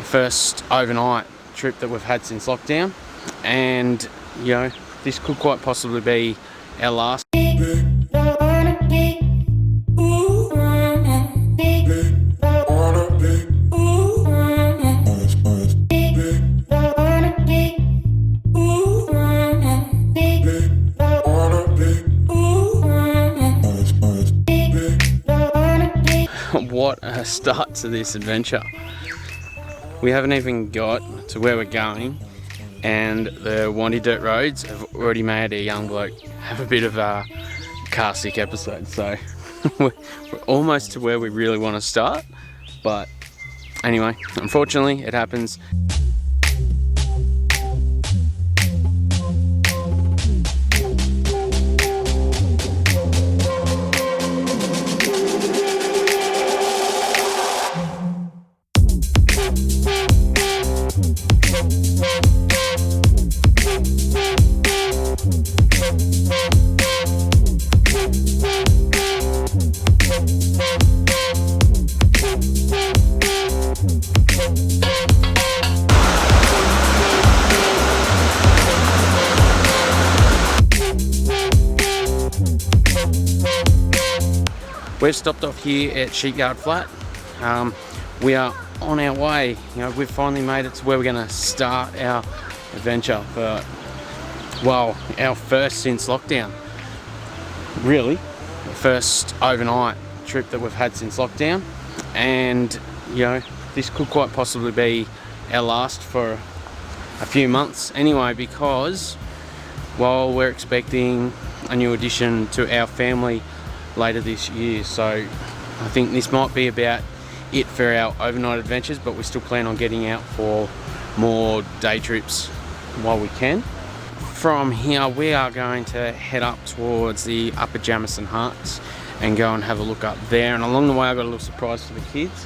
first overnight trip that we've had since lockdown, and you know, this could quite possibly be our last. What a start to this adventure. We haven't even got to where we're going, and the windy dirt roads have already made a young bloke have a bit of a car sick episode. So we're almost to where we really want to start, but anyway, unfortunately it happens. We've stopped off here at Sheepyard Flat. We are on our way. You know, we've finally made it to where we're going to start our adventure for, well, our first since lockdown. Really, the first overnight trip that we've had since lockdown, and you know, this could quite possibly be our last for a few months anyway, because while we're expecting a new addition to our family later this year, so I think this might be about it for our overnight adventures, but we still plan on getting out for more day trips while we can. From here we are going to head up towards the UpperJamieson Hut and go and have a look up there, and along the way I got a little surprise for the kids.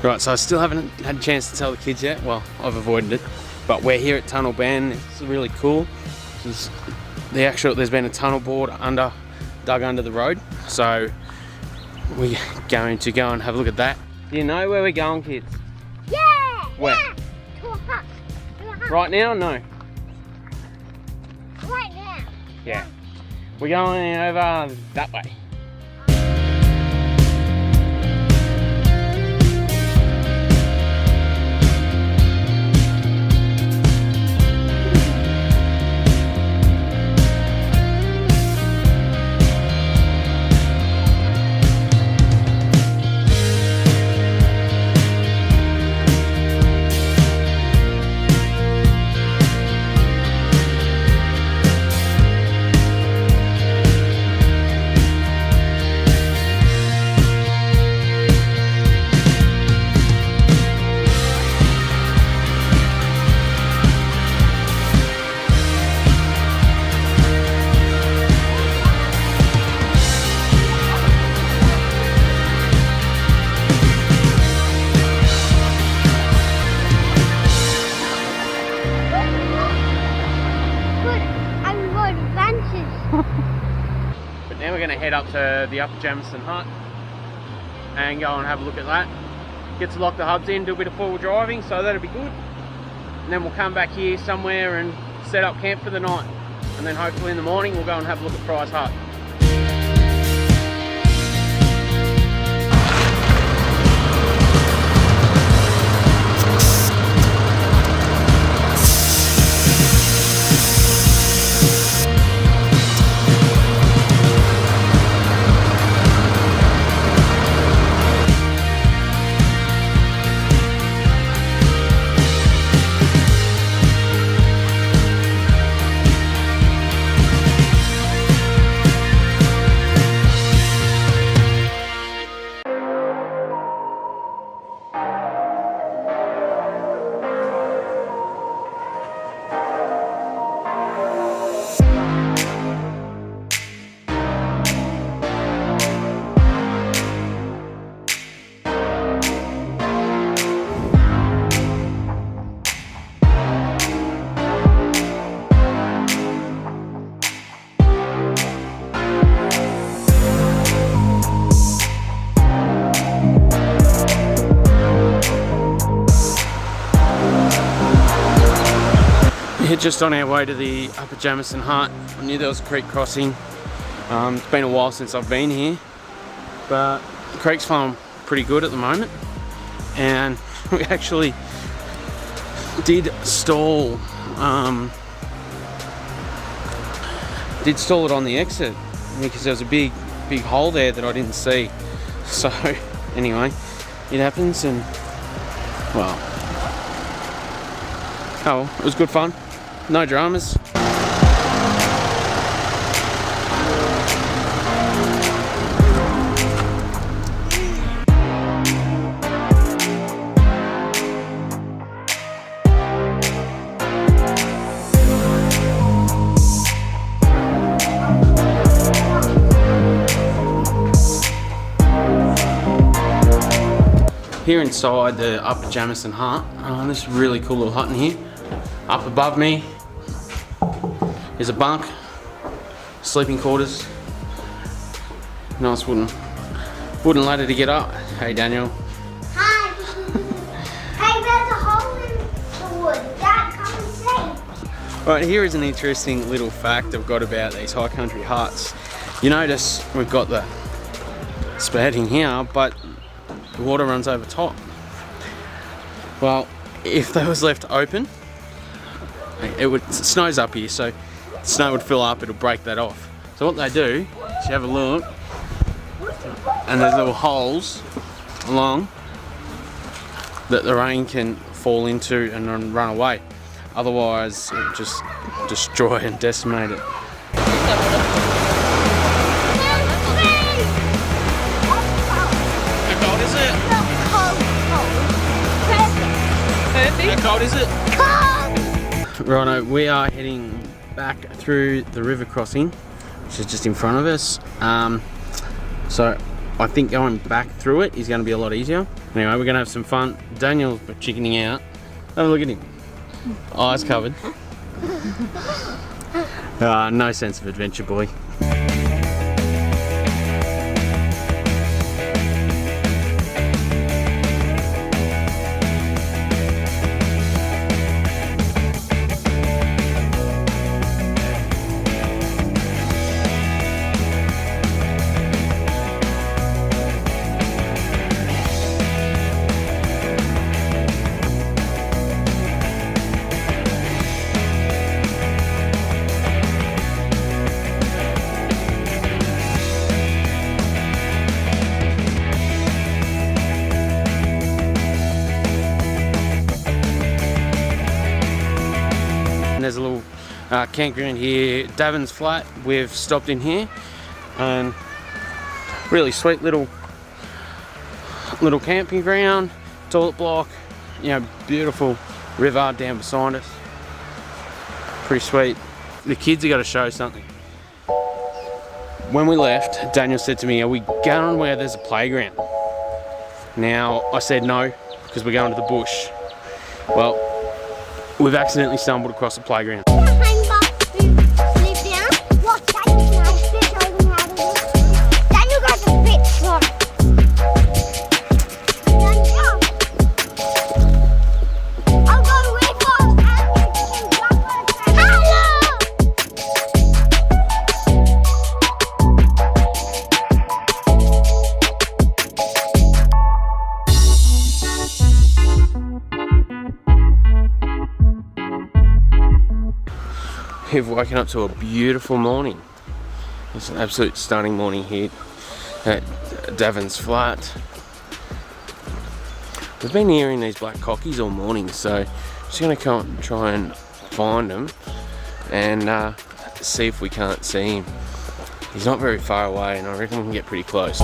Right, so I still haven't had a chance to tell the kids yet. Well, I've avoided it, but we're here at Tunnel Bend. It's really cool. There's been a tunnel board dug under the road, so we're going to go and have a look at that. Do you know where we're going, kids? Yeah! Where? Yeah. To a hut. Right now? No. Right now. Yeah. We're going over that way. But now we're going to head up to the UpperJamieson Hut and go and have a look at that. Get to lock the hubs in, do a bit of four-wheel driving, so that'll be good. And then we'll come back here somewhere and set up camp for the night. And then hopefully in the morning we'll go and have a look at Fry's Hut. just on our way to the UpperJamieson Hut. I knew there was a creek crossing. It's been a while since I've been here, but the creek's flowing pretty good at the moment, and we actually did stall it on the exit because there was a big hole there that I didn't see. So anyway, it happens, and well, oh, it was good fun. No dramas. Here inside the UpperJamieson Hut, this really cool little hut in here. Up above me is a bunk, sleeping quarters, nice wooden ladder to get up. Hey Daniel. Hi. Hey, there's a hole in the wood. Dad, come and see. Right, here is an interesting little fact I've got about these high country huts. You notice we've got the spouting here, but the water runs over top. Well, if that was left open, it snows up here, so the snow would fill up, it'll break that off. So what they do is you have a look, and there's little holes along that the rain can fall into and then run away. Otherwise, it would just destroy and decimate it. How cold is it? Cold! Righto, we are heading back through the river crossing, which is just in front of us. So I think going back through it is going to be a lot easier. Anyway, we're going to have some fun. Daniel's chickening out. Have a look at him. Eyes covered. No sense of adventure, boy. There's a little campground here, Davin's Flat. We've stopped in here, and really sweet little camping ground, toilet block, you know, beautiful river down beside us. Pretty sweet. The kids have got to show something. When we left, Daniel said to me, "Are we going where there's a playground?" Now I said no, because we're going to the bush. Well, we've accidentally stumbled across a playground. We've woken up to a beautiful morning. It's an absolute stunning morning here at Davin's Flat. We've been hearing these black cockies all morning, so just going to come and try and find them and see if we can't see him. He's not very far away, and I reckon we can get pretty close.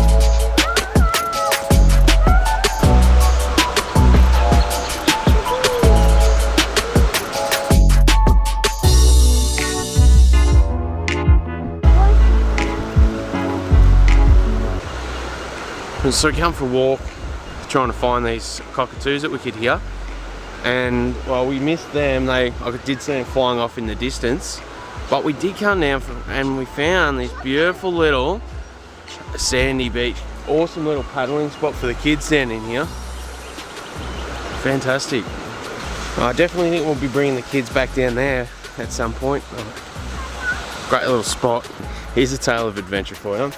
So we come for a walk, trying to find these cockatoos that we could hear, and well, we missed them. I did see them flying off in the distance, but we did come down and we found this beautiful little sandy beach. Awesome little paddling spot for the kids down in here. Fantastic. I definitely think we'll be bringing the kids back down there at some point. Great little spot. Here's a tale of adventure for you.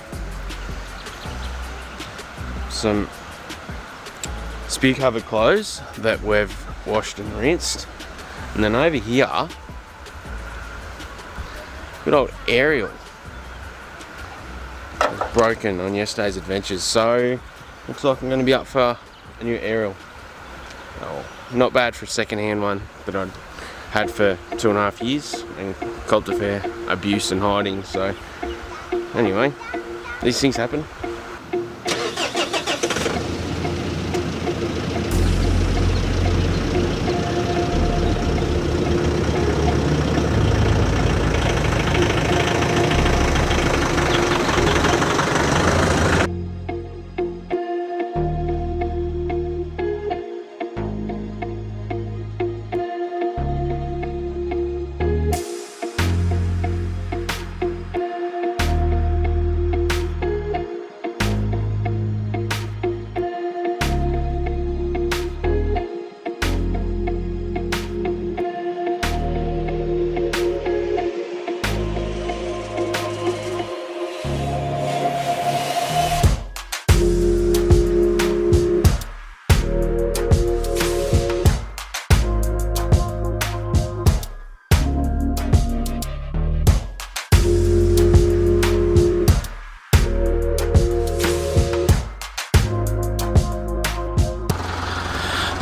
Some spear covered clothes that we've washed and rinsed. And then over here, good old aerial. Broken on yesterday's adventures, so looks like I'm going to be up for a new aerial. Oh, not bad for a second-hand one that I'd had for 2.5 years and copped a fair abuse and hiding. So anyway, these things happen.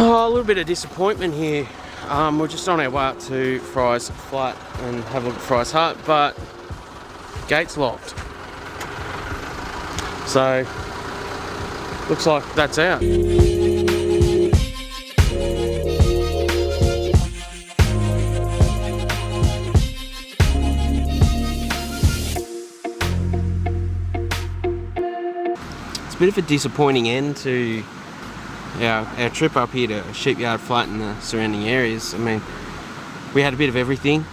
Oh, a little bit of disappointment here. We're just on our way up to Fry's Flat and have a look at Fry's Hut, but gate's locked. So, looks like that's out. It's a bit of a disappointing end to our trip up here to Sheepyard Flat and the surrounding areas. I mean, we had a bit of everything.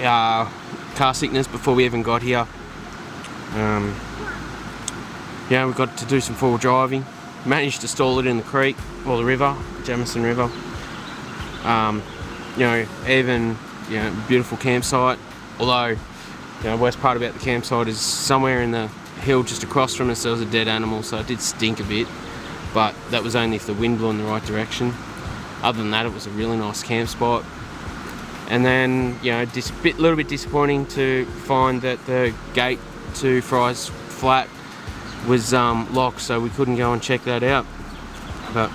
Car sickness before we even got here. We got to do some four-wheel driving. Managed to stall it in the creek, or the river, Jamieson River. Even beautiful campsite. Although, the worst part about the campsite is somewhere in the hill just across from us there was a dead animal, so it did stink a bit. But that was only if the wind blew in the right direction. Other than that, it was a really nice camp spot. And then, little bit disappointing to find that the gate to Fry's Flat was locked, so we couldn't go and check that out. But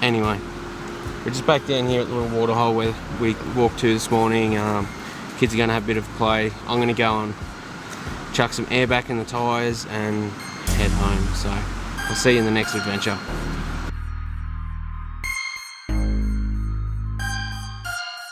anyway, we're just back down here at the little waterhole where we walked to this morning. Kids are going to have a bit of play. I'm going to go and chuck some air back in the tyres and head home. So I'll see you in the next adventure.